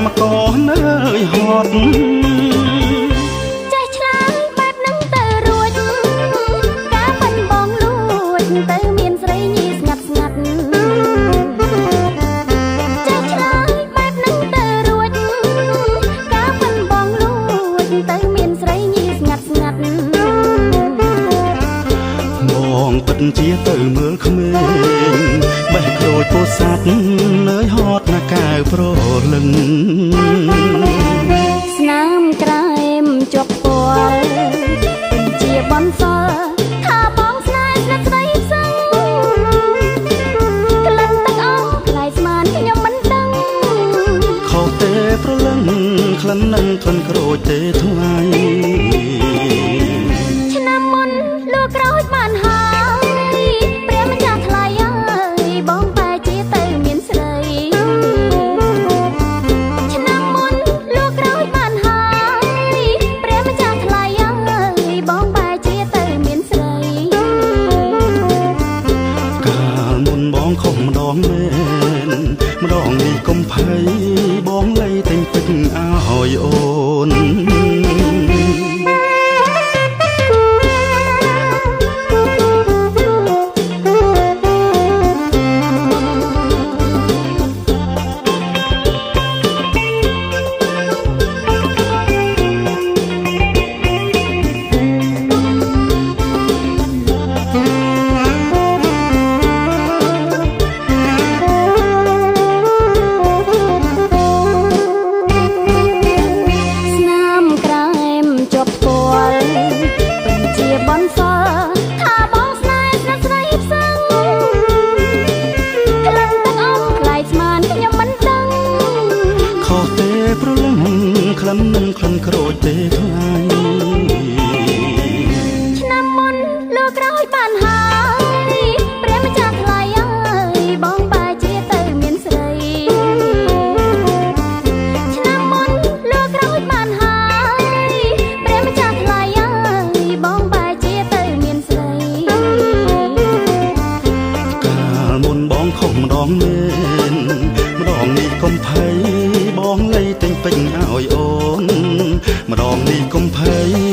មកកនើយហត់ចេះឆ្លើយបែបហ្នឹងទៅរួចការមិនបងលួចទៅមានស្រីញីស្ងាត់ស្ងាត់ចេះឆ្លើយបែបហ្នឹងទៅរួចការមិនបងលួចទៅមានស្រីញីស្ងាត់ស្ងាត់បងពិតជាទៅមើលក្មេងបេះក្រូចពោធិ៍សាត់នើយហត់ណាកៅប្រលឹងស្នាមក្រែមជាប់ពាល់ពេញជាបនសល់ថាបងស្នេហ៍ស្និទ្ធស្ដីផ្សឹងក្លិនទឹកអស់ខ្លាយស្មានខ្ញុំមិនដឹងខុសទេប្រលឹងក្លិននឹងក្លិនក្រូចទេថ្លៃឆ្នាំមុនលោកក្រូចបានហើយព្រះម្ចាស់ថ្លៃអើយបងបែរជាទៅមានស្រីឆ្នាំមុនលោកក្រូចបានហើយព្រះម្ចាស់ថ្លៃអើយបងបែរជាទៅមានស្រីកាលមុនបងខំម្ដងមែនម្ដងនេះកុំភ័យបងលៃតែងទឹកឲ្យអូនបនសល់ថាបងស្នេហ៍ស្និទ្ធស្ដីផ្សឹងក្លិនទឹកអស់ខ្លាយស្មានខ្ញុំមិនដឹងខុសទេប្រលឹងក្លិននឹងក្លិនក្រូចទេថ្លៃឆ្នាំមុនលោកក្រូចបានហើយព្រះម្ចាស់ថ្លៃអើយបងបែរជាទៅមានស្រីឆ្នាំមុនលោកក្រូចបានហើយព្រះម្ចាស់ថ្លៃអើយបងបែរជាទៅមានស្រីកាលមុនបងខំម្ដងមែនម្ដងនេះកុំភ័យបងលៃតែងពេញឲ្យអូនម្ដងនេះកុំភ័យ